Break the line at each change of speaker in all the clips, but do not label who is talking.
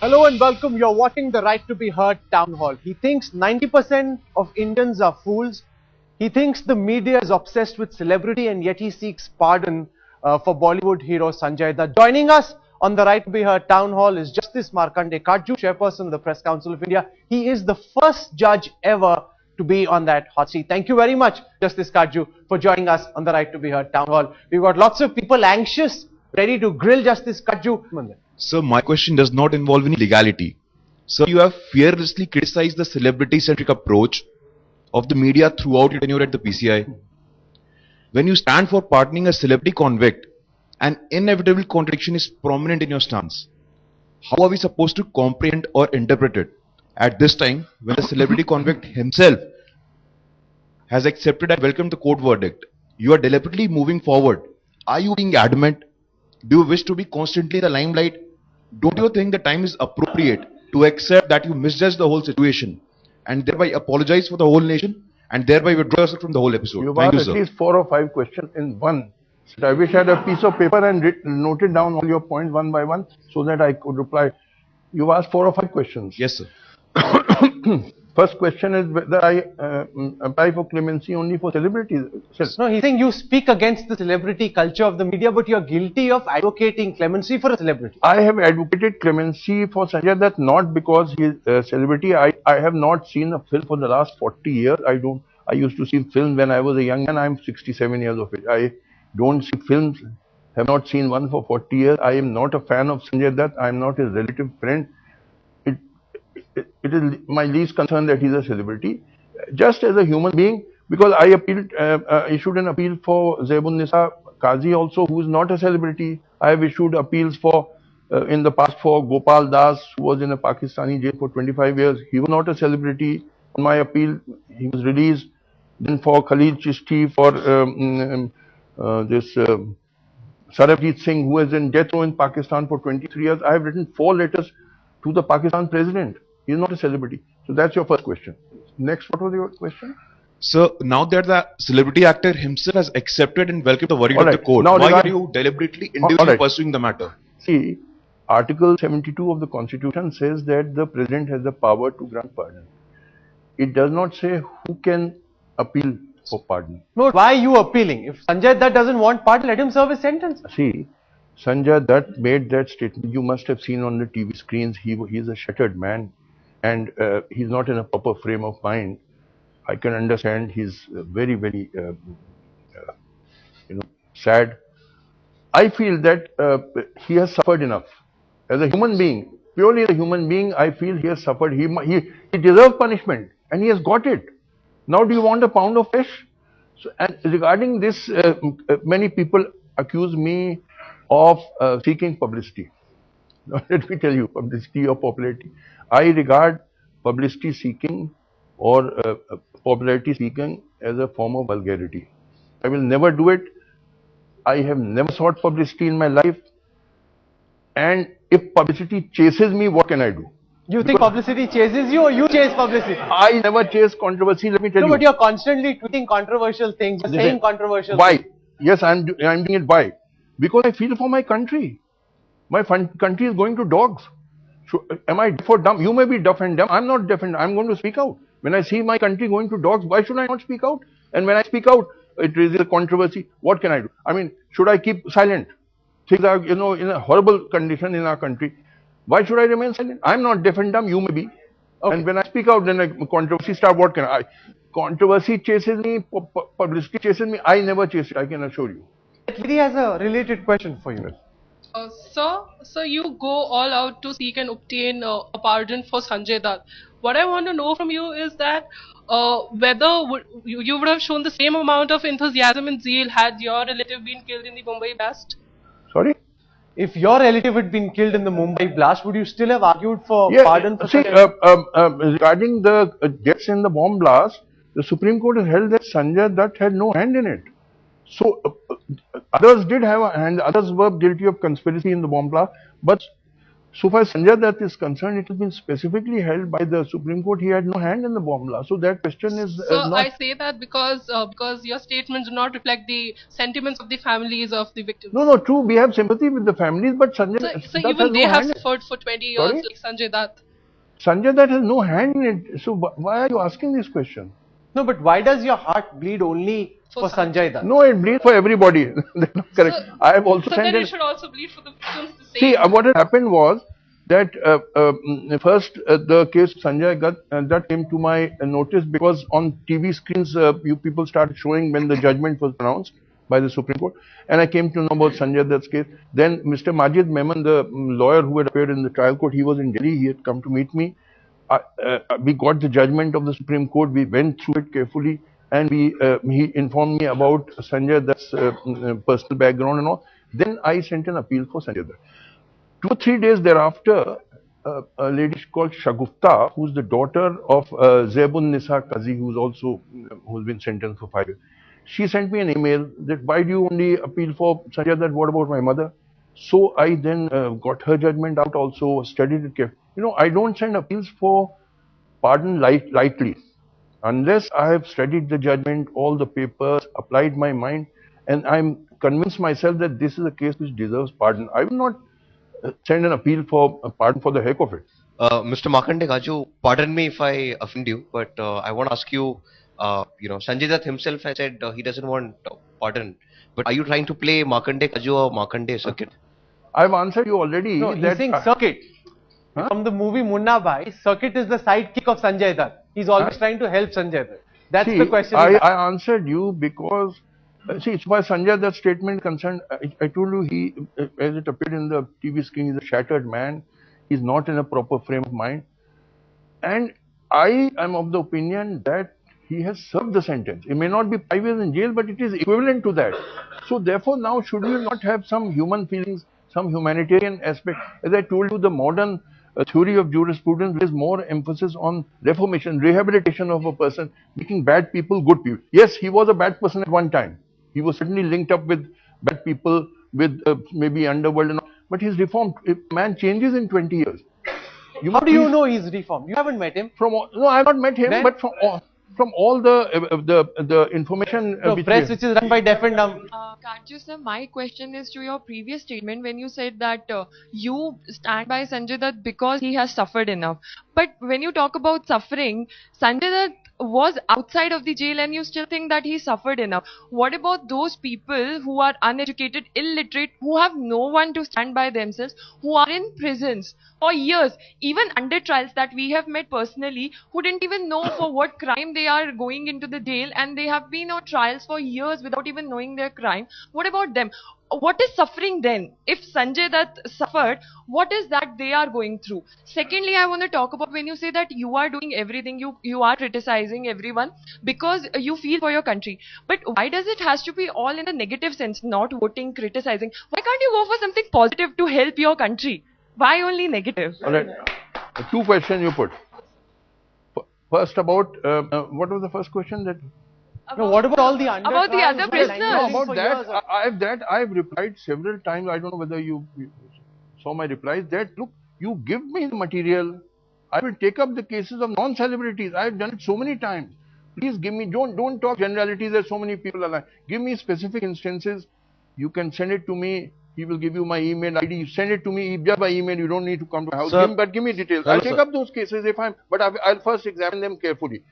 Hello and welcome. You're watching the Right to be Heard Town Hall. He thinks 90% of Indians are fools. He thinks the media is obsessed with celebrity, and yet he seeks pardon for Bollywood hero Sanjay Dutt. Joining us on the Right to be Heard Town Hall is Justice Markandey Katju, chairperson of the Press Council of India. He is the first judge ever to be on that hot seat. Thank you very much, Justice Katju, for joining us on the Right to be Heard Town Hall. We've got lots of people anxious, ready to grill Justice Katju.
Sir, my question does not involve any legality. Sir, you have fearlessly criticized the celebrity-centric approach of the media throughout your tenure at the PCI. When you stand for pardoning a celebrity convict, an inevitable contradiction is prominent in your stance. How are we supposed to comprehend or interpret it at this time when the celebrity convict himself has accepted and welcomed the court verdict? You are deliberately moving forward. Are you being adamant? Do you wish to be constantly in the limelight? Don't you think the time is appropriate to accept that you misjudged the whole situation and thereby apologize for the whole nation and thereby withdraw yourself from the whole episode?
You've
Thank you,
asked
sir.
at least 4 or 5 questions in one. I wish I had a piece of paper and noted down all your points one by one so that I could reply. You've asked 4 or 5 questions.
Yes, sir.
First question is whether I apply for clemency only for celebrities.
No, he's saying you speak against the celebrity culture of the media, but you're guilty of advocating clemency for a celebrity.
I have advocated clemency for Sanjay Dutt not because he is a celebrity. I have not seen a film for the last 40 years. I used to see films when I was a young man. I'm 67 years of age. I don't see films, have not seen one for 40 years. I am not a fan of Sanjay Dutt. I am not his relative friend. It is my least concern that he's a celebrity. Just as a human being, because I issued an appeal for Zaibun Nisa Qazi also, who is not a celebrity. I have issued appeals for, in the past, for Gopal Das, who was in a Pakistani jail for 25 years. He was not a celebrity. On my appeal, he was released. Then for Khalid Chishti, for Sarabjit Singh, who is in death row in Pakistan for 23 years. I have written 4 letters to the Pakistan president. He is not a celebrity. So that's your first question. Next, what was your question?
Sir, now that the celebrity actor himself has accepted and welcomed the verdict of the court,
now,
why are you deliberately individually pursuing the matter?
See, Article 72 of the Constitution says that the president has the power to grant pardon. It does not say who can appeal for pardon.
No, why are you appealing? If Sanjay Dutt doesn't want pardon, let him serve his sentence.
See, Sanjay Dutt made that statement. You must have seen on the TV screens. He is a shattered man, and he's not in a proper frame of mind. I can understand he's very, very, sad. I feel that he has suffered enough. As a human being, purely as a human being, I feel he has suffered. He deserves punishment, and he has got it. Now, do you want a pound of flesh? So, and regarding this, many people accuse me of seeking publicity. Now, let me tell you, publicity or popularity. I regard publicity seeking or popularity seeking as a form of vulgarity. I will never do it. I have never sought publicity in my life. And if publicity chases me, what can I do?
You think publicity chases you, or you chase publicity?
I never chase controversy, let me tell you.
No, but you're constantly tweeting controversial things, you're saying controversial
things.
Why?
Yes, I'm doing it. Why? Because I feel for my country. My country is going to dogs. So, am I deaf or dumb? You may be deaf and dumb. I'm not deaf and dumb. I'm going to speak out. When I see my country going to dogs, why should I not speak out? And when I speak out, it raises a controversy. What can I do? I mean, should I keep silent? Things are, in a horrible condition in our country. Why should I remain silent? I'm not deaf and dumb. You may be. Okay. And when I speak out, then a controversy starts. What can I? Controversy chases me. Publicity chases me. I never chase it. I can assure you.
Lady has a related question for you.
Sir, you go all out to seek and obtain a pardon for Sanjay Dutt. What I want to know from you is that whether you would have shown the same amount of enthusiasm and zeal had your relative been killed in the Mumbai blast?
Sorry?
If your relative had been killed in the Mumbai blast, would you still have argued for pardon for
regarding the deaths in the bomb blast, the Supreme Court has held that Sanjay Dutt had no hand in it. So, others did have a hand, others were guilty of conspiracy in the bomb blast, but So far as Sanjay Dutt is concerned, it has been specifically held by the Supreme Court. He had no hand in the bomb blast. So that question is
So
not...
I say that because your statements do not reflect the sentiments of the families of the victims.
No, true. We have sympathy with the families, but Sanjay
So
Dutt
even
has
they
no
have
hand.
suffered for 20 years,
Sorry?
like Sanjay Dutt.
Sanjay Dutt has no hand in it. So why are you asking this question?
No, but why does your heart bleed only for Sanjay Dutt?
No, it bleeds for everybody. That's not correct.
So,
I have also
so
sent
then
in...
it should also bleed for the victims the
See,
same.
what had happened was that first the case Sanjay Dutt came to my notice because on TV screens you people started showing when the judgment was pronounced by the Supreme Court, and I came to know about Sanjay Dutt's case. Then Mr. Majid Memon, the lawyer who had appeared in the trial court, he was in Delhi. He had come to meet me. We got the judgment of the Supreme Court. We went through it carefully, and he informed me about Sanjay Dutt's personal background and all. Then I sent an appeal for Sanjay Dutt. 2 or 3 days thereafter, a lady called Shagufta, who's the daughter of Zebun Nisa Kazi, who's been sentenced for 5 years. She sent me an email that why do you only appeal for Sanjay Dutt? What about my mother? So I then got her judgment out also, studied it carefully. You know, I don't send appeals for pardon lightly. Unless I have studied the judgment, all the papers, applied my mind, and I'm convinced myself that this is a case which deserves pardon, I will not send an appeal for a pardon for the heck of it.
Mr. Markandey Katju, pardon me if I offend you, but I want to ask you, Sanjay Dutt himself has said he doesn't want pardon. But are you trying to play Markandey Katju or Markandey circuit?
I've answered you already.
No, he's saying circuit.
Huh?
From the movie Munna Bhai, circuit is the sidekick of Sanjay Dutt. He's always trying to help Sanjay Dutt. That's the question.
I answered you because, see, as far as Sanjay Dutt's statement concerned, I told you he, as it appeared in the TV screen, he's a shattered man. He's not in a proper frame of mind. And I am of the opinion that he has served the sentence. It may not be 5 years in jail, but it is equivalent to that. So therefore, now should we not have some human feelings, some humanitarian aspect? As I told you, the modern theory of jurisprudence is more emphasis on reformation, rehabilitation of a person, making bad people good people. Yes, he was a bad person at one time. He was certainly linked up with bad people, with maybe underworld and all. But he's reformed. If man changes in 20 years.
How do you know he's reformed? You haven't met him.
No, I have not met him, then? But from all the information
press which is run by deaf and dumb.
Katju sir, my question is to your previous statement when you said that you stand by Sanjay Dutt because he has suffered enough. But when you talk about suffering, Sanjay Dutt was outside of the jail and you still think that he suffered enough. What about those people who are uneducated, illiterate, who have no one to stand by themselves, who are in prisons for years, even under trials that we have met personally, who didn't even know for what crime they are going into the jail, and they have been on trials for years without even knowing their crime? What about them? What is suffering then? If Sanjay Dutt suffered, what is that they are going through? Secondly, I want to talk about when you say that you are doing everything, you are criticizing everyone because you feel for your country. But why does it has to be all in a negative sense, not voting, criticizing? Why can't you go for something positive to help your country? Why only negative?
All right. 2 questions you put. First about, what was the first question?
No, what about all the
about the other prisoners?
No, about that, I've replied several times. I don't know whether you saw my replies. That look, you give me the material, I will take up the cases of non-celebrities. I've done it so many times. Please give me. Don't talk generalities. There's so many people alive. Give me specific instances. You can send it to me. He will give you my email ID. You send it to me just by email. You don't need to come to my house. But give me details. I'll take up those cases if but I'll first examine them carefully.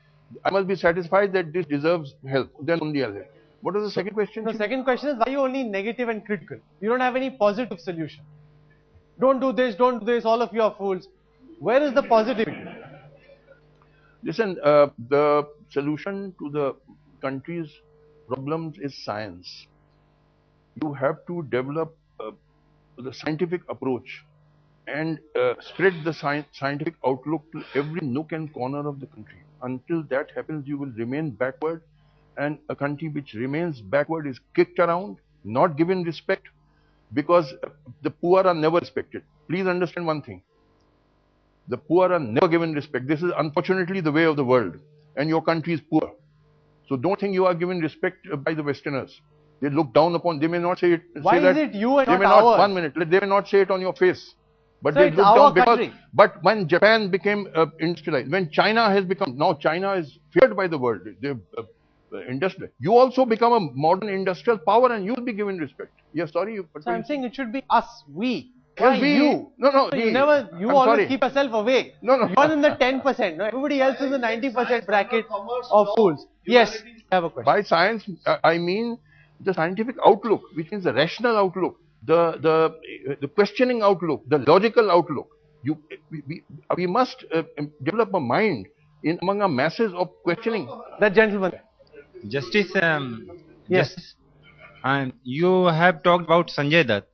I must be satisfied that this deserves help. Then only I'll help. What was the second question?
The second question is, why are you only negative and critical? You don't have any positive solution. Don't do this, all of you are fools. Where is the positivity?
Listen, the solution to the country's problems is science. You have to develop the scientific approach and spread the scientific outlook to every nook and corner of the country. Until that happens, you will remain backward, and a country which remains backward is kicked around, not given respect, because the poor are never respected. Please understand one thing. The poor are never given respect. This is unfortunately the way of the world, and your country is poor. So don't think you are given respect by the Westerners. They look down upon, they may not say it.
Why
say
is
that,
it you and
they
not
may not,
ours?
1 minute, they may not say it on your face. But
So
they
it's
looked
our
down because,
country.
but when Japan became industrialized, when China has become, now China is feared by the world. They've industrial. You also become a modern industrial power and you'll be given respect. Yes, sorry.
So I'm saying it should be us, we. Why
Yes, we.
you?
No, no,
So
we.
you never, you
I'm
always
sorry.
keep yourself awake.
No, no.
You're in the 10%. No, everybody else is in the 90% bracket of fools. Yes, I have a question.
By science, I mean the scientific outlook, which means the rational outlook, the questioning outlook, the logical outlook. We must develop a mind in among our masses of questioning.
That gentleman.
Justice,
Yes.
Justice, and you have talked about Sanjay Dutt,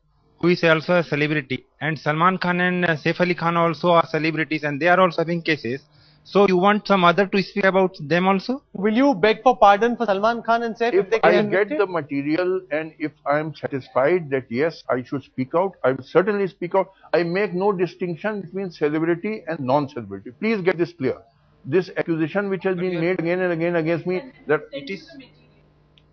who is also a celebrity, and Salman Khan and Saif Ali Khan also are celebrities, and they are also having cases. So you want some other to speak about them also?
Will you beg for pardon for Salman Khan and Saif
If
they
I
convicted?
get the material and if I am satisfied that yes, I should speak out, I will certainly speak out. I make no distinction between celebrity and non-celebrity. Please get this clear. This accusation which has been made again and again against me that
It is.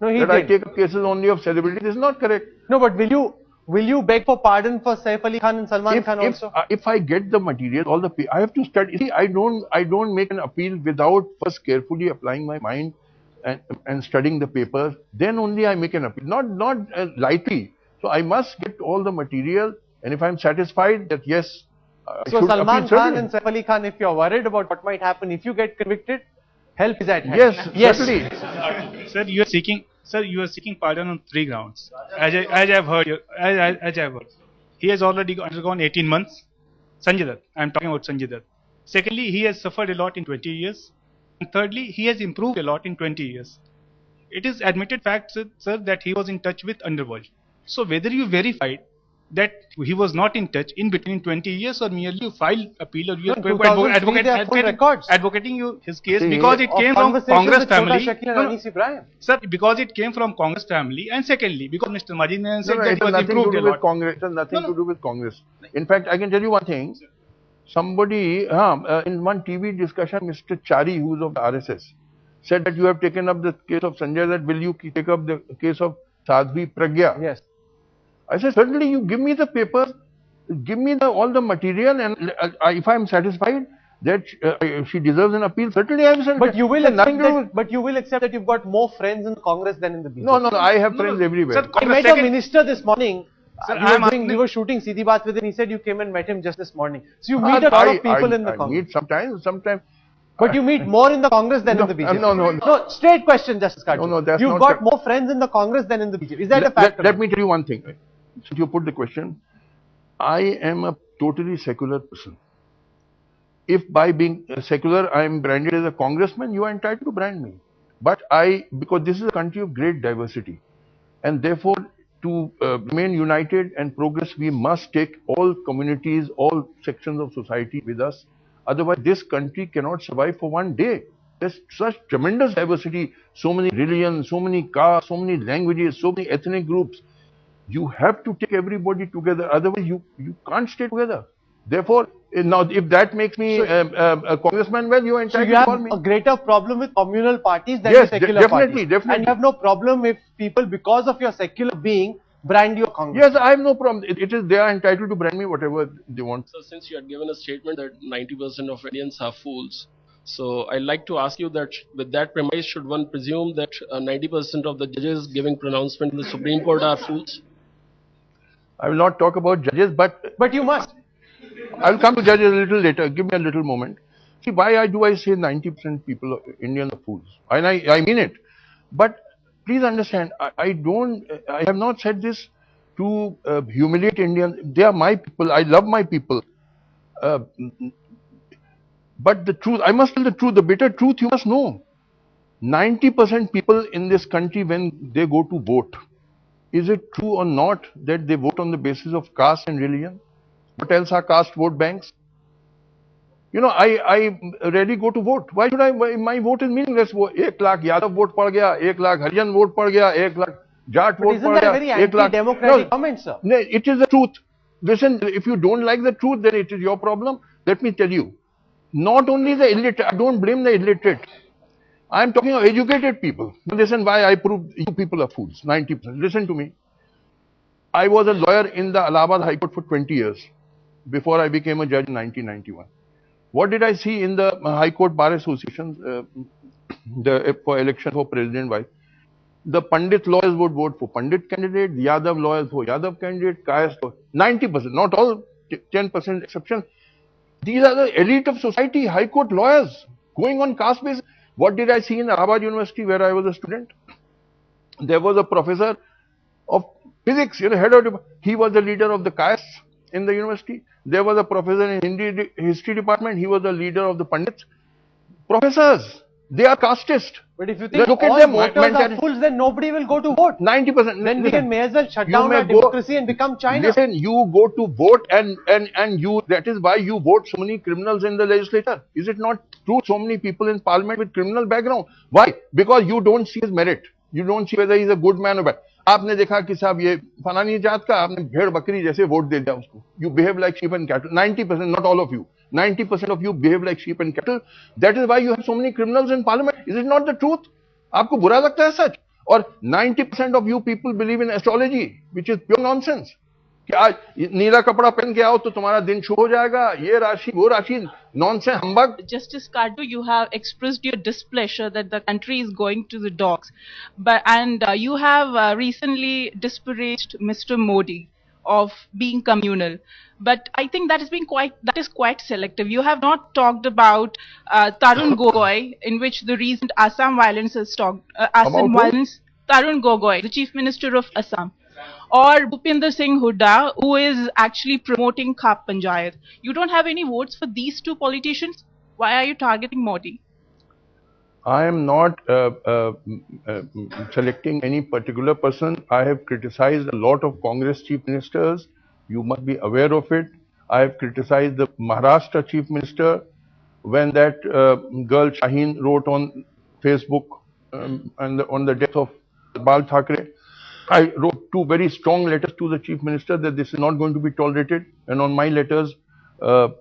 No, he
that I
did.
take up cases only of celebrities is not correct.
No, but will you beg for pardon for Saif Ali Khan and Salman Khan also?
If I get the material, I have to study. See, I don't make an appeal without first carefully applying my mind and studying the papers. Then only I make an appeal, not lightly. So I must get all the material, and if I'm satisfied that yes, I
So
should
Salman
appeal,
Khan
certainly.
and Saif Ali Khan, if you're worried about what might happen if you get convicted, help is at hand.
Yes, certainly.
Sir, you are seeking pardon on 3 grounds. As I have heard, he has already undergone 18 months. Sanjay Dutt, I am talking about Sanjay Dutt. Secondly, he has suffered a lot in 20 years. And thirdly, he has improved a lot in 20 years. It is admitted fact, sir, that he was in touch with underworld. So whether you verified that he was not in touch in between 20 years or merely you filed appeal or you
No, in 2003 they have full records.
advocating his case
See,
because it
Of
came from
conversations
Congress
with Chota
family.
Shakil and
No, no,
Anis Ibrahim.
Sir, because it came from Congress family, and secondly, because Mr. Majid Nayan said
No,
that
it
he
has
was
nothing to
improved
do
a
with
lot.
Congress. It has nothing
No,
to
no.
do with Congress. In fact, I can tell you one thing. Somebody in one TV discussion, Mr. Chari, who is of the RSS, said that you have taken up the case of Sanjay Dutt. Will you take up the case of Sadhvi Pragya?
Yes.
I said, certainly you give me the papers, give me all the material, and if I am satisfied that she deserves an appeal, certainly I will send.
But you will
It has
accept
nothing to do
that. But you will accept that you've got more friends in Congress than in the BJP.
No, I have friends everywhere.
Sir,
I met a minister this morning.
Sir,
We were shooting Seedhi Baat with him. He said you came and met him just this morning. So you meet a lot of people in the
I
Congress.
meet sometimes.
But you meet more in the Congress than in the BJP.
No.
Straight question, Justice Katju.
No, that's
You've
not
got
correct.
more friends in the Congress than in the BJP. Is that a fact?
Let me tell you one thing. Since you put the question, I am a totally secular person. If by being secular I am branded as a congressman, you are entitled to brand me. But because this is a country of great diversity, and therefore to remain united and progress, we must take all communities, all sections of society with us. Otherwise, this country cannot survive for one day. There's such tremendous diversity, so many religions, so many castes, so many languages, so many ethnic groups. You have to take everybody together, otherwise you can't stay together. Therefore, now if that makes me a congressman, well, you are
So
entitled
you
to
have
call me.
a greater problem with communal parties than
Yes,
with secular
definitely,
parties.
definitely.
And you have no problem if people, because of your secular being, brand you a congressman.
Yes, I have no problem. It is they are entitled to brand me whatever they want.
So since you had given a statement that 90% of Indians are fools, so I'd like to ask you that with that premise, should one presume that 90% of the judges giving pronouncement in the Supreme Court are fools?
I will not talk about judges, but
you must.
I will come to judges a little later. Give me a little moment. See, why I say 90% people, Indians are fools? And I mean it. But please understand, I have not said this to humiliate Indians. They are my people. I love my people. But the truth, I must tell the truth, the bitter truth you must know. 90% people in this country, when they go to vote, is it true or not that they vote on the basis of caste and religion? What else are caste vote banks? You know, I rarely go to vote. Why should my vote is meaningless. 1 lakh Yadav vote pad gaya, 1 lakh Harijan vote pad gaya, 1 lakh Jat
But
vote
isn't
pad
that a
gaya.
very
1 lakh.
anti-democratic comment, sir?
No, it is the truth. Listen, if you don't like the truth, then it is your problem. Let me tell you. Not only the illiterate, I don't blame the illiterate. I am talking of educated people. Listen why I prove you people are fools, 90%. Listen to me. I was a lawyer in the Allahabad High Court for 20 years. before I became a judge in 1991. What did I see in the High Court Bar Associations for election for president wife? The Pandit lawyers would vote for Pandit candidate, Yadav lawyers for Yadav candidate, caste for 90%, not all, 10% exception. These are the elite of society, High Court lawyers going on caste basis. What did I see in Allahabad University where I was a student? There was a professor of physics, head of, he was the leader of the caste in the university. There was a professor in Hindi history department, he was the leader of the Pandits. Professors, they are casteist.
But if you think
look
all
at them,
voters are fools, then nobody will go to vote.
90%.
Then we can may as well shut down our democracy and become China.
Listen, you go to vote and you, that is why you vote so many criminals in the legislature. Is it not true? So many people in parliament with criminal background. Why? Because you don't see his merit. You don't see whether he is a good man or bad. आपने देखा कि साहब ये फलानी जात का आपने भेड़ बकरी जैसे वोट दे दिया उसको. You behave like sheep and cattle. 90%, not all of you. 90% of you behave like sheep and cattle. That is why you have so many criminals in parliament. Is it not the truth? आपको बुरा लगता है सच? और 90% of you people believe in astrology, which is pure nonsense. कि आज नीला कपड़ा पहन के आओ तो तुम्हारा दिन शुभ हो जाएगा. ये राशि वो राशि nonsense humbug.
Justice Katju, you have expressed your displeasure that the country is going to the dogs, and you have recently disparaged Mr. Modi of being communal. But I think that is quite selective. You have not talked about Tarun Gogoi, in which the recent Assam violence has talked. Tarun Gogoi, the Chief Minister of Assam, or Bhupinder Singh Hooda, who is actually promoting Khap Panchayat. You don't have any votes for these two politicians. Why are you targeting Modi?
I am not selecting any particular person. I have criticized a lot of Congress chief ministers. You must be aware of it. I have criticized the Maharashtra chief minister when that girl Shaheen wrote on Facebook on the death of Bal Thackeray. I wrote 2 very strong letters to the chief minister that this is not going to be tolerated, and on my letters those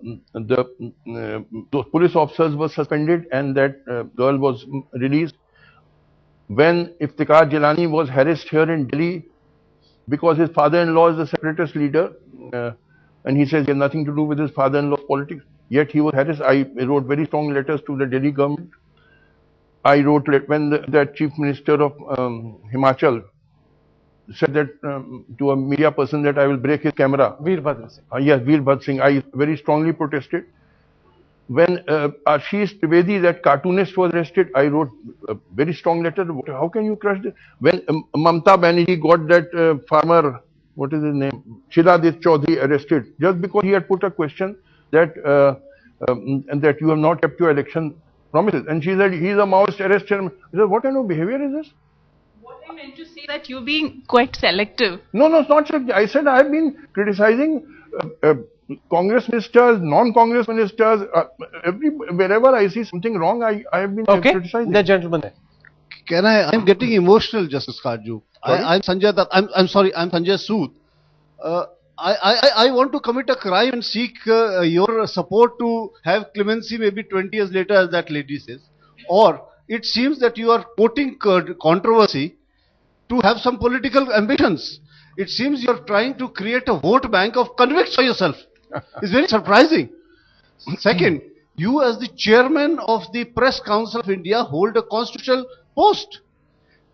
police officers were suspended and that girl was released. When Iftikhar Jilani was harassed here in Delhi because his father-in-law is the separatist leader, and he says he has nothing to do with his father-in-law's politics, yet he was harassed. I wrote very strong letters to the Delhi government. I wrote when the chief minister of Himachal said that to a media person that I will break his camera.
Veerbhadra Singh.
Yes, Veerbhadra Singh. I very strongly protested. When Ashish Trivedi, that cartoonist, was arrested, I wrote a very strong letter. How can you crush this? When Mamta Banerjee got that farmer, what is his name, Shiladit Chaudhary, arrested just because he had put a question that and that you have not kept your election promises, and she said he is a Maoist, arrest him. He said, what kind of behavior is this?
What I meant to say that you're being quite selective.
No, it's not selective. I said I have been criticizing Congress ministers, non-Congress ministers. Wherever I see something wrong, I have been criticizing.
The gentleman there.
Can I'm getting emotional, Justice Katju. I'm Sanjay Dutt. I'm sorry, I'm Sanjay Sood. I want to commit a crime and seek your support to have clemency maybe 20 years later, as that lady says. Or it seems that you are quoting controversy to have some political ambitions. It seems you are trying to create a vote bank of convicts for yourself. It's very surprising. Second, you as the chairman of the Press Council of India hold a constitutional post.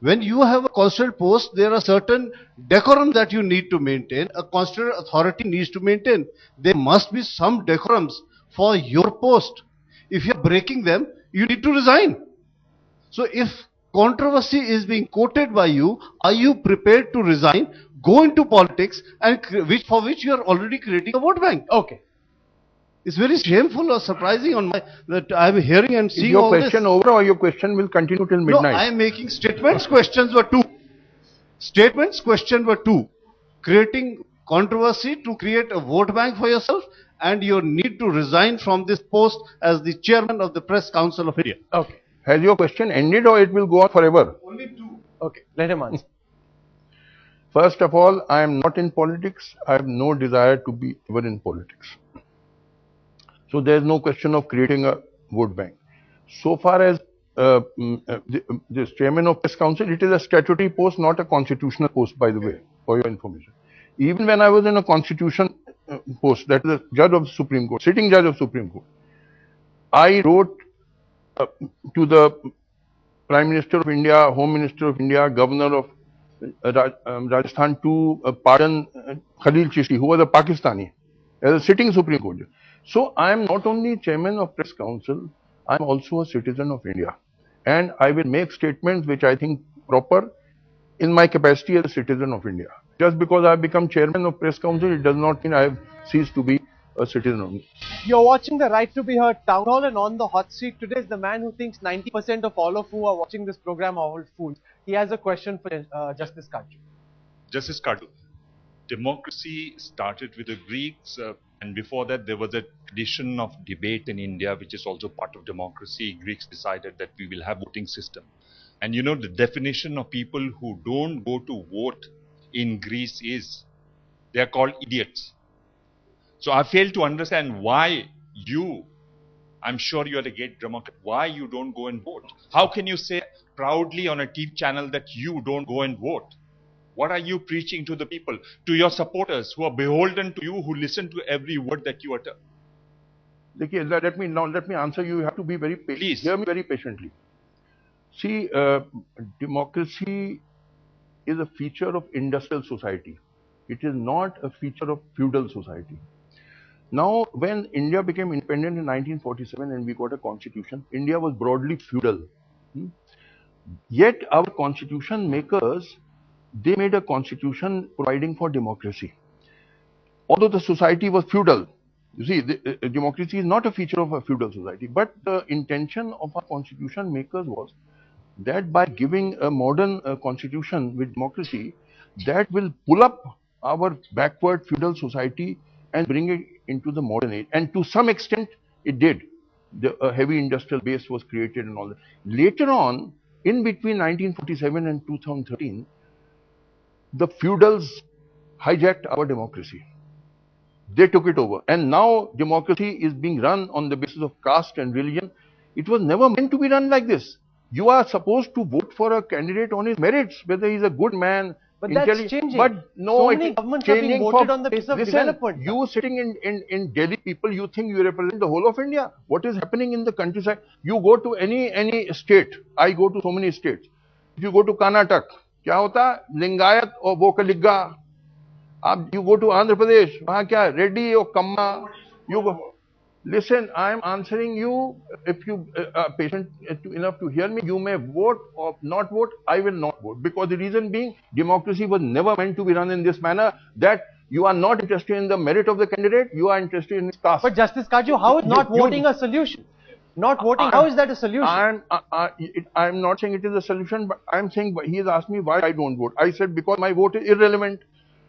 When you have a constitutional post, there are certain decorum that you need to maintain. A constitutional authority needs to maintain. There must be some decorums for your post. If you are breaking them, you need to resign. So if controversy is being quoted by you, are you prepared to resign, go into politics, and for which you are already creating a vote bank?
Okay.
It's very shameful or surprising on my that I am hearing and seeing
your
all this.
Your question over, or your question will continue till midnight?
No, I am making statements. Questions were 2. Statements, question were 2. Creating controversy to create a vote bank for yourself, and your need to resign from this post as the chairman of the Press Council of India.
Okay. Has your question ended, or it will go on forever?
Only 2.
Okay, let him answer.
First of all, I am not in politics. I have no desire to be ever in politics. So there is no question of creating a vote bank. So far as this chairman of Press Council, it is a statutory post, not a constitutional post, by the way, for your information. Even when I was in a constitutional post, that is the judge of the Supreme Court, sitting judge of Supreme Court. I wrote to the Prime Minister of India, Home Minister of India, Governor of Rajasthan to pardon Khalil Chishti, who was a Pakistani, as a sitting Supreme Court judge. So I am not only chairman of Press Council, I am also a citizen of India. And I will make statements which I think proper in my capacity as a citizen of India. Just because I have become chairman of Press Council, it does not mean I have ceased to be a citizen of India.
You're watching the Right to be Heard Town Hall, and on the hot seat today is the man who thinks 90% of all of who are watching this program are all fools. He has a question for Justice Katju.
Justice Katju, democracy started with the Greeks, and before that there was a tradition of debate in India, which is also part of democracy. Greeks decided that we will have voting system. And you know, the definition of people who don't go to vote in Greece is, they are called idiots. So I fail to understand why you, I'm sure you are a great Democrat, why you don't go and vote. How can you say proudly on a TV channel that you don't go and vote? What are you preaching to the people, to your supporters who are beholden to you, who listen to every word that you utter?
Okay, let me answer you. You have to be very patient.
Please.
Hear me very patiently. See, democracy is a feature of industrial society. It is not a feature of feudal society. Now, when India became independent in 1947 and we got a constitution, India was broadly feudal. Yet our constitution makers, they made a constitution providing for democracy. Although the society was feudal, you see, democracy is not a feature of a feudal society, but the intention of our constitution makers was that by giving a modern constitution with democracy, that will pull up our backward feudal society and bring it into the modern age. And to some extent, it did. A heavy industrial base was created and all that. Later on, in between 1947 and 2013, the feudals hijacked our democracy. They took it over. And now democracy is being run on the basis of caste and religion. It was never meant to be run like this. You are supposed to vote for a candidate on his merits, whether he's a good man,
but that's changing.
But no,
so many governments are being voted on the basis of development.
You sitting in Delhi, people, you think you represent the whole of India. What is happening in the countryside? You go to any state. I go to so many states. If you go to Karnataka, क्या होता? Lingayat or Vokaligga. You go to Andhra Pradesh, वहाँ क्या? Reddy or Kamma. You go. Listen, I am answering you. If you are patient enough to hear me, you may vote or not vote. I will not vote, because the reason being, democracy was never meant to be run in this manner, that you are not interested in the merit of the candidate, you are interested in his task.
But Justice Katju, how is not voting a solution? Not voting, how is that a solution?
I am not saying it is a solution, but I am saying, he has asked me why I don't vote. I said because my vote is irrelevant.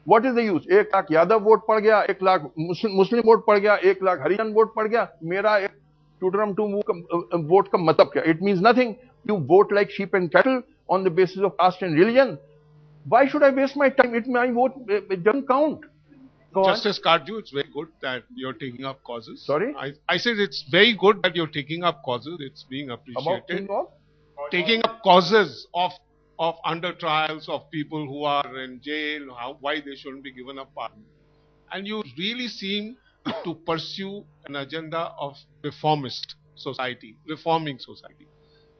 What is the use? 1 lakh Yadav vote पड़ गया, 1 लाख मुस्लिम vote पड़ गया, 1 लाख हरिजन vote पड़ गया, मेरा एक टूटरम to vote का मतलब क्या? It means nothing. You vote like sheep and cattle on the basis of caste and religion. Why should I waste my time? My vote doesn't count.
Justice Katju, it's very good that you're taking up causes.
Sorry?
I said it's very good that you're taking up causes. It's being appreciated. Taking up causes of under trials of people who are in jail, why they shouldn't be given a pardon. And you really seem to pursue an agenda of reformist society, reforming society.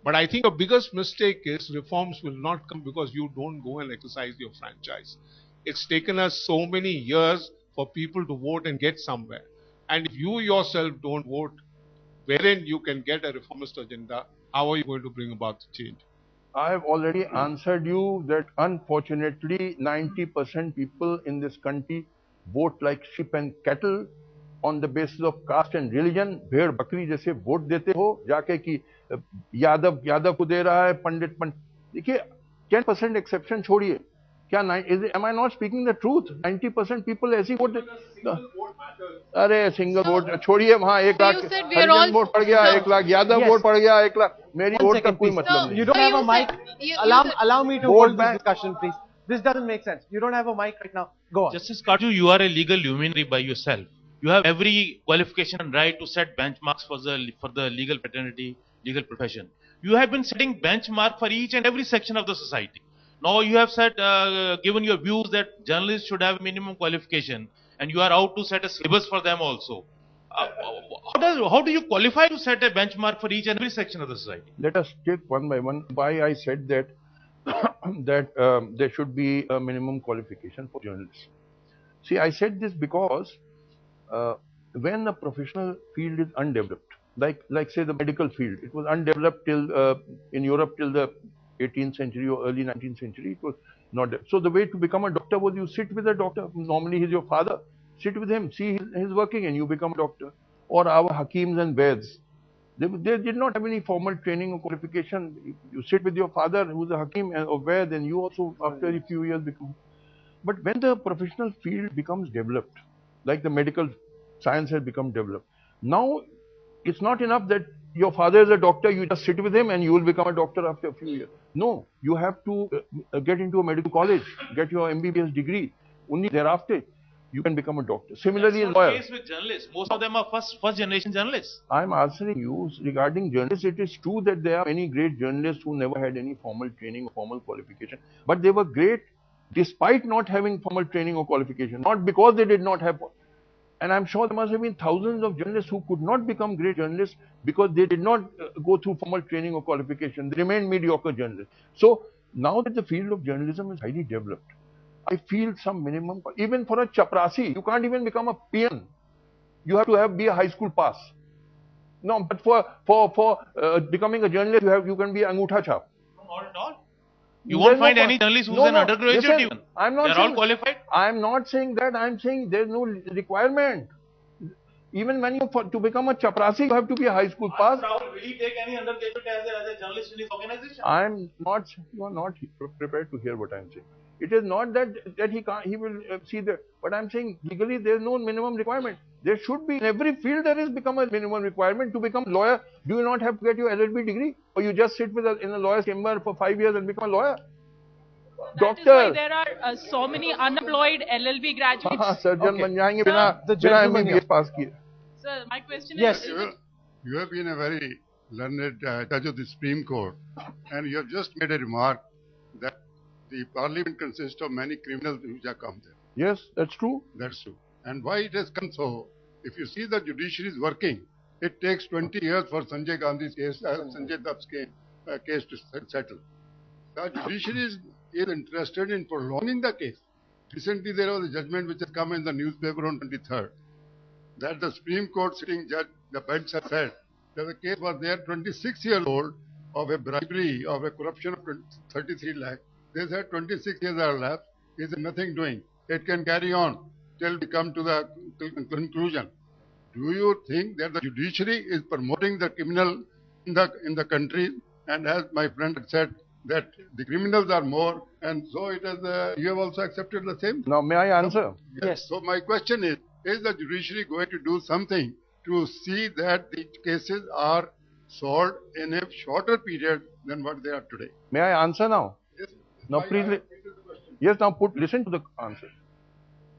But I think the biggest mistake is reforms will not come because you don't go and exercise your franchise. It's taken us so many years for people to vote and get somewhere. And if you yourself don't vote, wherein you can get a reformist agenda, how are you going to bring about the change?
I have already answered you that unfortunately 90% people in this country vote like sheep and cattle on the basis of caste and religion. भेड़ बकरी जैसे vote देते हो जाके कि यादव को दे रहा है, पंडित देखिए 10% exception छोड़िए, क्या am I not speaking the truth? 90% people ऐसी वोट अरे सिंगल वोट छोड़िए, वहाँ 1 लाख हरिजन वोट पड़ गया, 1 लाख यादव वोट पड़ गया, 1 लाख मेरी वोट का कोई मतलब नहीं.
You don't have a mic. Allow me to hold this discussion, please. This doesn't make sense. You don't have a mic right now. Go on.
Justice Katju, you are a legal luminary by yourself. You have every qualification and right to set benchmarks for the legal fraternity, legal profession. You have been setting benchmark for each and every section of the society. Now you have said, given your views that journalists should have minimum qualification, and you are out to set a syllabus for them also. How do you qualify to set a benchmark for each and every section of the society?
Let us take one by one why I said that there should be a minimum qualification for journalists. See, I said this because when the professional field is undeveloped, like say the medical field, it was undeveloped till in Europe till the 18th century or early 19th century. It was not so the way to become a doctor was you sit with a doctor. Normally he's your father. Sit with him, see his working, and you become a doctor. Or our hakims and vaids. They did not have any formal training or qualification. You sit with your father, who's a hakim or vaid, and you also after a few years become. But when the professional field becomes developed, like the medical science has become developed, now it's not enough that your father is a doctor, you just sit with him and you will become a doctor after a few years. No, you have to get into a medical college, get your MBBS degree. Only thereafter you can become a doctor. Similarly, in lawyer.
That's not the case with journalists. Most of them are first generation journalists.
I'm answering you regarding journalists. It is true that there are many great journalists who never had any formal training or formal qualification, but they were great despite not having formal training or qualification, not because they did not have. And I'm sure there must have been thousands of journalists who could not become great journalists because they did not go through formal training or qualification. They remained mediocre journalists. So now that the field of journalism is highly developed, I feel some minimum, even for a chaprasi, you can't even become a peon. You have to be a high school pass. No, but for becoming a journalist, you can be angutha chap.
Not at all. You won't find any journalist who's an undergraduate
listen,
even.
I'm not
They're
saying,
all qualified.
I'm not saying that. I'm saying there's no requirement. Even when to become a chaprasi, you have to be a high school pass.
Will he take any undergraduate as a journalist in his organization?
I'm not. You are not prepared to hear what I'm saying. It is not that he can't. He will see that. But I'm saying legally there is no minimum requirement. There should be in every field there is become a minimum requirement to become lawyer. Do you not have to get your LLB degree, or you just sit in a lawyer's chamber for 5 years and become a lawyer?
That is why there are so many unemployed LLB graduates.
Surgeon ban jayenge bina MBBS pass kiye.
Sir, my question
yes.
is...
You have been a very learned judge of the Supreme Court, and you have just made a remark that the parliament consists of many criminals who have come there.
Yes, that's true.
That's true. And why it has come so? If you see the judiciary is working, it takes 20 years for Sanjay Gandhi's case, Sanjay Dutt's case to settle. The judiciary is interested in prolonging the case. Recently, there was a judgment which has come in the newspaper on 23rd that the Supreme Court sitting judge, the bench has said that the case was there 26 years old of a bribery, of a corruption of 33 lakh. They said 26 years are elapsed. Is nothing doing. It can carry on till we come to the conclusion. Do you think that the judiciary is promoting the criminal in the country? And as my friend said, that the criminals are more, and so it is. You have also accepted the same.
Now, may I answer?
Yes. So my question is the judiciary going to do something to see that the cases are solved in a shorter period than what they are today?
May I answer now?
Yes.
Now, please. Yes. Now, listen to the answer.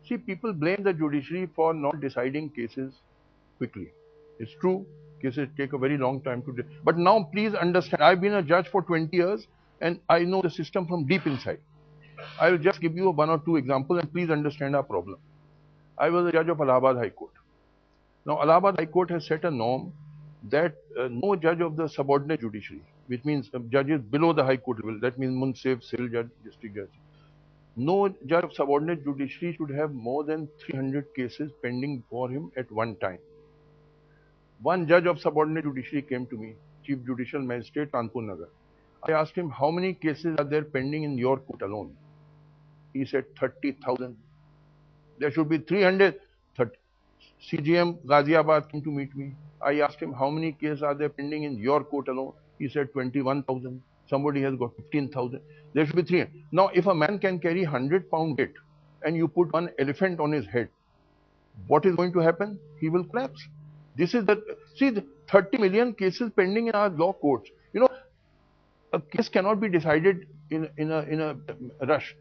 See, people blame the judiciary for not deciding cases quickly. It's true, cases take a very long time to decide. But now, please understand, I've been a judge for 20 years and I know the system from deep inside. I will just give you one or two examples and please understand our problem. I was a judge of Allahabad High Court. Now, Allahabad High Court has set a norm that no judge of the subordinate judiciary, which means judges below the High Court level, that means Munsif, civil judge, district judge. No judge of subordinate judiciary should have more than 300 cases pending for him at one time. One judge of subordinate judiciary came to me, Chief Judicial Magistrate, Kanpur Nagar. I asked him, how many cases are there pending in your court alone? He said, 30,000. There should be 330. CGM Ghaziabad came to meet me. I asked him, how many cases are there pending in your court alone? He said, 21,000. Somebody has got 15,000. There should be 300. Now, if a man can carry 100-pound weight and you put one elephant on his head, what is going to happen? He will collapse. This is the 30 million cases pending in our law courts. You know, a case cannot be decided in a rush.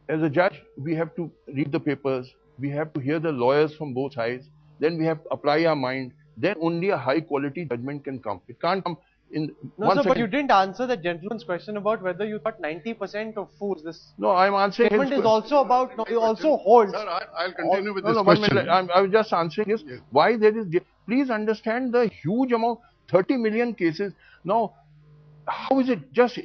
As a judge, we have to read the papers, we have to hear the lawyers from both sides, then we have to apply our mind, then only a high quality judgment can come. It can't come in
No,
one
sir,
second.
but you didn't answer the gentleman's question about whether you thought 90% of fools. This
No, I'm answering
statement
his
is also about. No, it also holds.
Sir, I'll continue with
No,
this
no, 1
question.
minute. I was just answering this.
Yes.
Why there is, please understand the huge amount, 30 million cases. Now, how is it just,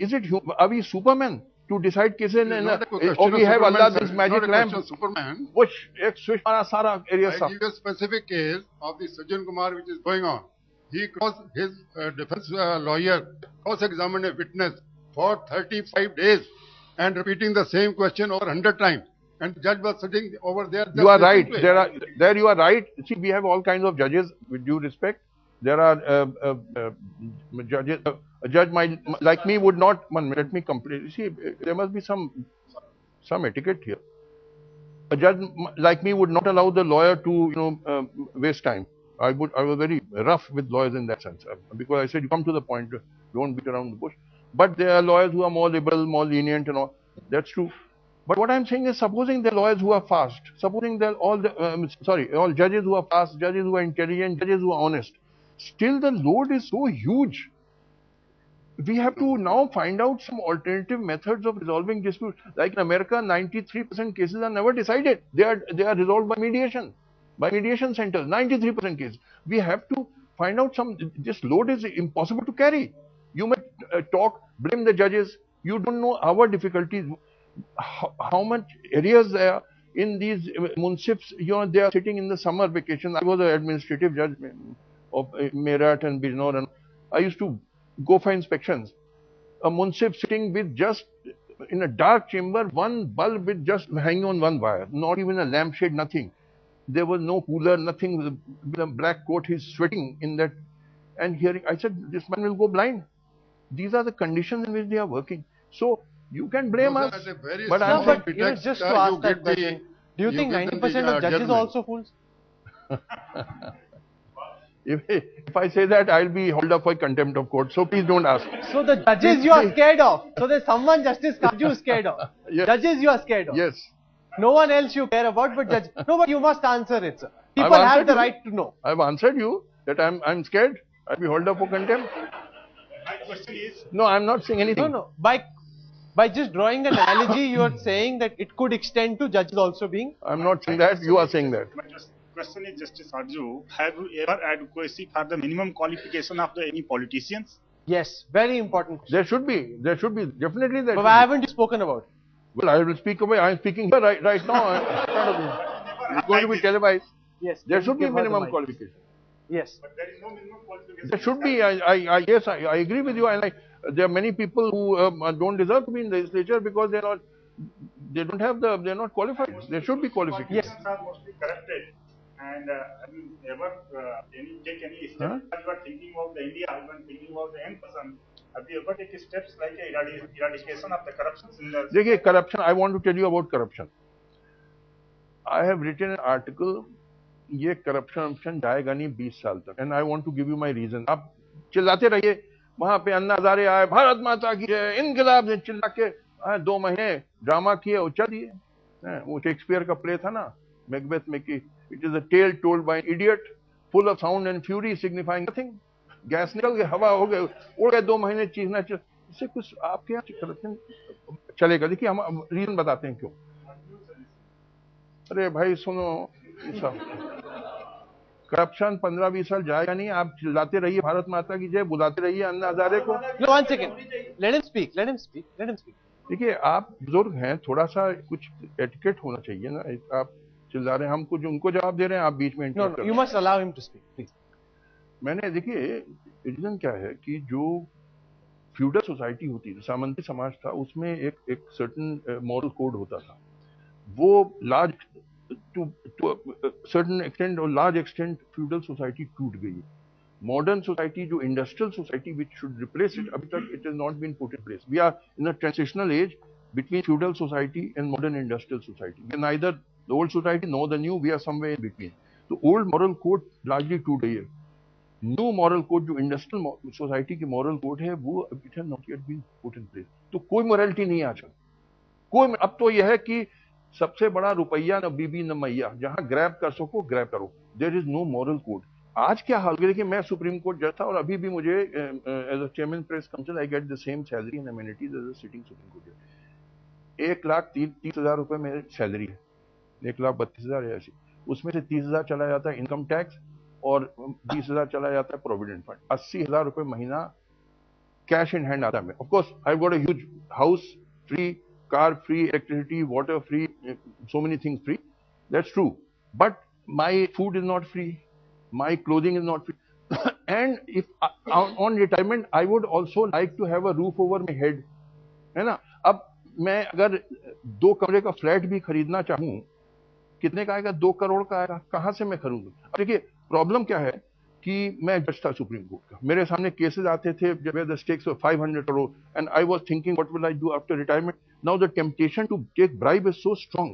are we Superman to decide cases
It is not a question
or we
of
have
Superman,
Allah
sir.
this
It's
magic
not a
lamp?
question of Superman.
Push, ek switch mara sara area
I
sab.
give a specific case of the Sajjan Kumar which is going on. He caused his defense lawyer cross-examined a witness for 35 days and repeating the same question over 100 times. And the judge was sitting over there.
You are right. There you are right. See, we have all kinds of judges. With due respect, there are judges. A judge might, like me, would not. Let me complete. See, there must be some etiquette here. A judge like me would not allow the lawyer to, waste time. I was very rough with lawyers in that sense, because I said, you come to the point, don't beat around the bush. But there are lawyers who are more liberal, more lenient and all. That's true. But what I'm saying is, supposing there are lawyers who are fast, supposing there are all judges who are fast, judges who are intelligent, judges who are honest, still the load is so huge. We have to now find out some alternative methods of resolving disputes. Like in America, 93% cases are never decided. They are resolved by mediation centers. 93% cases. We have to find out this load is impossible to carry. You may blame the judges. You don't know our difficulties. How much areas there are in these munsifs, they are sitting in the summer vacation. I was an administrative judge of Meerut and Bijnor, and I used to go for inspections. A munsif sitting with just in a dark chamber, one bulb with just hanging on one wire, not even a lampshade, nothing. There was no cooler, nothing. With a black coat, he's sweating in that. And hearing, I said, this man will go blind. These are the conditions in which they are working. So you can blame us, but I'm saying,
just to ask that question, do you think 90% of judges are also fools?
If I say that, I'll be held up for contempt of court. So please don't ask.
So the judges you are scared of. So there's someone Justice Katju is scared of.
Yes.
Judges you are scared of.
Yes.
No one else you care about, but judge. No, but you must answer it, sir. People have the right to know.
I've answered you that I'm scared. I'll be held up for contempt.
My question is.
No, I'm not saying anything.
No. By just drawing an analogy, you are saying that it could extend to judges also being.
I'm not saying that. You are saying that.
Question is, Justice Katju, have you ever advocacy for the minimum qualification of any politicians?
Yes, very important question.
There should be definitely there.
But why haven't you spoken about it?
Well, I will speak away. I'm speaking here right now. It's going to be televised.
Yes.
There should be minimum qualification.
Yes.
But there is no minimum qualification.
There should be. Yes, I agree with you. And there are many people who don't deserve to be in the legislature because they're not qualified. There should be qualifications.
Yes.
Are mostly corrupted. And have you ever take any steps? Huh? You are thinking about the India, you are thinking about the young person. Have you ever taken steps like eradication of the corruption in the...
देखिए, corruption, I want to tell you about corruption. I have written an article, ये corruption जाएगा नहीं 20 साल तक. And I want to give you my reason. आप चिल्लाते रहिए, वहाँ पे अन्ना हजारे आए, भारत माता की जय, इनकलाब ने चिल्ला के 2 महीने ड्रामा किए, उच्चा दिए. वो शेक्सपियर का प्ले था ना, मैकबेथ में कि it is a tale told by an idiot, full of sound and fury, signifying nothing. Gas निकल गए, हवा हो गए, उड़ गए 2 महीने चीज ना चल. इससे कुछ आपके यहाँ करप्शन चलेगा. देखिए हम रीजन बताते हैं क्यों. अरे भाई सुनो, करप्शन 15-20 साल जाएगा नहीं. आप चिल्लाते रहिए भारत माता की जय, बुलाते रहिए अन्ना हजारे को.
No, 1 second. Let him speak.
देखिए आप बुजुर्ग हैं, थोड़ा सा कुछ एटिकेट होना चाहिए ना. आप चिल्ला रहे हैं, हम कुछ उनको जवाब दे रहे हैं, आप बीच में
No, you must allow him to speak, please.
मैंने देखिए रीजन क्या है कि जो फ्यूडल सोसाइटी होती थी, सामंती समाज था, उसमें एक सर्टेन मॉरल कोड होता था. वो लार्ज टू सर्टेन एक्सटेंट और लार्ज एक्सटेंट फ्यूडल सोसाइटी टूट गई. मॉडर्न सोसाइटी जो industrial society which should replace it, अभी तक it is not been put in place. We are in a transitional age between feudal society and modern industrial society. We are neither the old society nor the new. We are somewhere in between. The old moral code largely टूट गई है. New moral code जो industrial society की moral code है, वो it has not yet been put in place. तो कोई morality नहीं आजकल. कोई अब तो यह है कि सबसे बड़ा रुपया न बीबी न मैया, जहाँ ग्रैब कर सको ग्रैब करो. There is no moral code. आज क्या हाल है कि मैं सुप्रीम कोर्ट जज था और अभी भी मुझे as a chairman press council I get the same salary and amenities as a sitting supreme court जज। 1,30,30,000 रुपए मेरी सैलरी है, 1,32,000 ऐसी, उसमें से 30,000 चला जाता है इनकम टैक्स और 20,000 चला जाता है प्रोविडेंट फंड। 80,000 रुपए महीना कैश इन हैंड आता है। Of course I got a huge house, free car, free electricity, water free, so many things free. That's true. But my food is not free. My clothing is not free. And if on retirement, I would also like to have a roof over my head. है ना? अब मैं अगर 2 कमरे का flat भी खरीदना चाहूँ, कितने का आएगा? 2 करोड़ का आएगा। कहाँ से मैं खरीदूँ? देखिए प्रॉब्लम क्या है कि मैं जज था सुप्रीम कोर्ट का, मेरे सामने केसेस आते थे where the stakes were 500 crore and I was thinking what will I do after retirement. Now the temptation to take bribe is so strong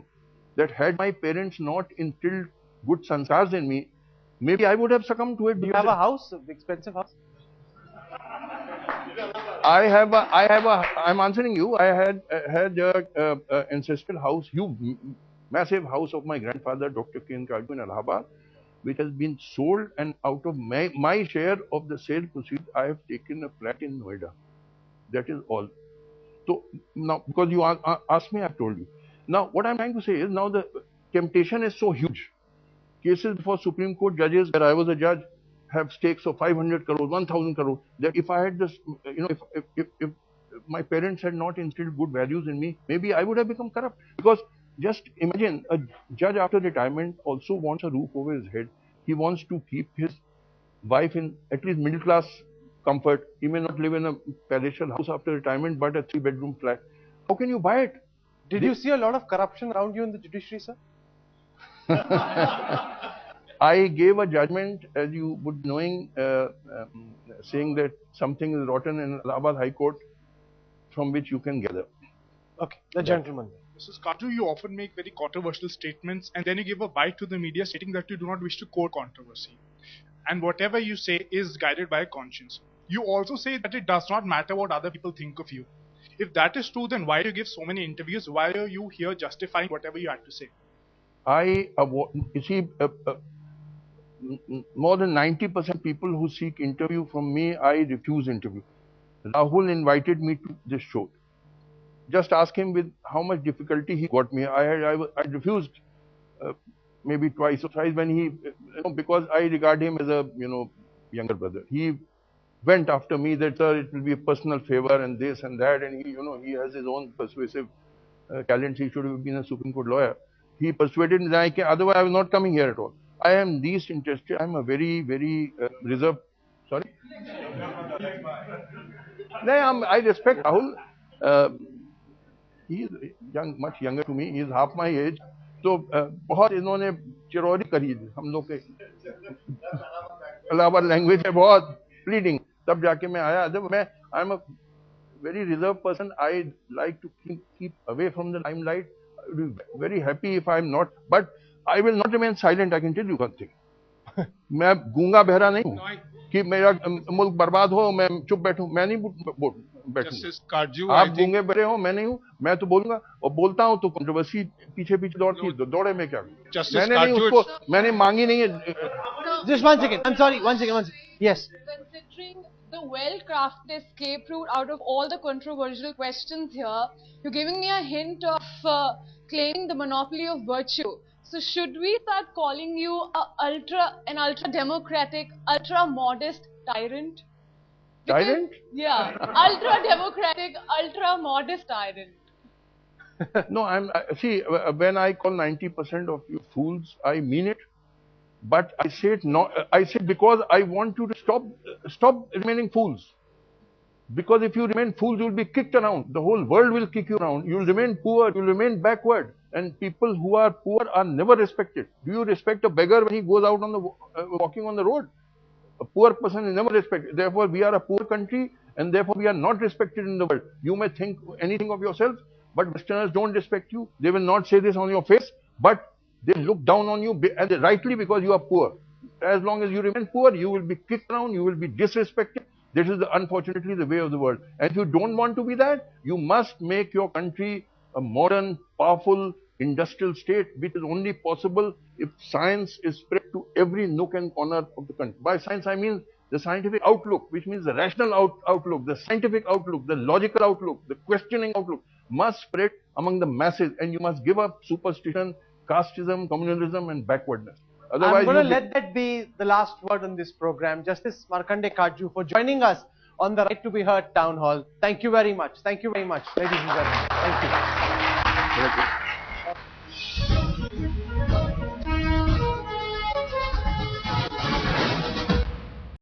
that had my parents not instilled good sanskars in me, maybe I would have succumbed to it.
Do you have a house, an expensive house?
I'm answering you. I had a ancestral house, huge, massive house of my grandfather, Dr. Katju in Allahabad, which has been sold, and out of my share of the sale proceeds, I have taken a flat in Noida. That is all. So now, because you asked me, I've told you. Now, what I'm trying to say is, now the temptation is so huge. Cases for Supreme Court judges, where I was a judge, have stakes of 500 crore, 1,000 crore. That if I had this, if my parents had not instilled good values in me, maybe I would have become corrupt. Because just imagine, a judge after retirement also wants a roof over his head. He wants to keep his wife in at least middle class comfort. He may not live in a palatial house after retirement, but a 3-bedroom flat. How can you buy it?
Did you see a lot of corruption around you in the judiciary, sir?
I gave a judgment, as you would knowing, saying that something is rotten in Allahabad High Court, from which you can gather.
Okay, the gentleman.
Mrs. Katju, you often make very controversial statements and then you give a bite to the media stating that you do not wish to court controversy. And whatever you say is guided by conscience. You also say that it does not matter what other people think of you. If that is true, then why do you give so many interviews? Why are you here justifying whatever you had to say?
You see, more than 90% people who seek interview from me, I refuse interview. Rahul invited me to this show. Just ask him with how much difficulty he got me. I refused maybe twice or thrice when he, because I regard him as a younger brother. He went after me that, sir, it will be a personal favor and this and that, and he has his own persuasive talents. He should have been a Supreme Court lawyer. He persuaded me that otherwise I was not coming here at all. I am least interested. I am a very, very reserved. Sorry? No, I respect Rahul. He is young, much younger to me. He is half my age. तो बहुत इन्होंने चिरौरी करी हम लोग के Allahabad language है बहुत प्लीडिंग, तब जाके मैं आया. जब मैं I am a very reserve person. I like to keep away from the limelight. I will be very happy if I am not, but I will not remain silent. I can tell you one thing. मैं गूंगा बहरा नहीं हूँ कि मेरा मुल्क बर्बाद हो मैं चुप बैठूं. मैं नहीं बैठूंगा. आप गूंगे बहरे हो, मैं नहीं हूँ. मैं तो बोलूंगा और बोलता हूँ तो कंट्रोवर्सी पीछे पीछे दौड़ती. दौड़े में क्या, मैंने नहीं उसको, मैंने मांगी नहीं है.
Just one second. I'm sorry. One second. Yes.
Considering the well-crafted escape route out of all the controversial questions here, you're giving me a hint of claiming the monopoly of virtue. So should we start calling you an ultra-democratic, ultra-modest tyrant?
Tyrant?
Yeah, ultra-democratic, ultra-modest tyrant.
No, see, when I call 90% of you fools, I mean it. But I say it not. I say because I want you to stop remaining fools. Because if you remain fools, you will be kicked around. The whole world will kick you around. You will remain poor. You will remain backward. And people who are poor are never respected. Do you respect a beggar when he goes out on the walking on the road? A poor person is never respected. Therefore, we are a poor country, and therefore we are not respected in the world. You may think anything of yourself, but Westerners don't respect you. They will not say this on your face, but they look down on you, and rightly, because you are poor. As long as you remain poor, you will be kicked around. You will be disrespected. This is unfortunately the way of the world. And if you don't want to be that, you must make your country a modern, powerful, industrial state, which is only possible if science is spread to every nook and corner of the country. By science, I mean the scientific outlook, which means the rational outlook, the scientific outlook, the logical outlook, the questioning outlook must spread among the masses, and you must give up superstition, casteism, communalism, and backwardness. Otherwise,
I'm going to let that be the last word on this program. Justice Markandey Katju for joining us on the Right to be Heard Town Hall. Thank you very much. Thank you very much, ladies and gentlemen. Thank you.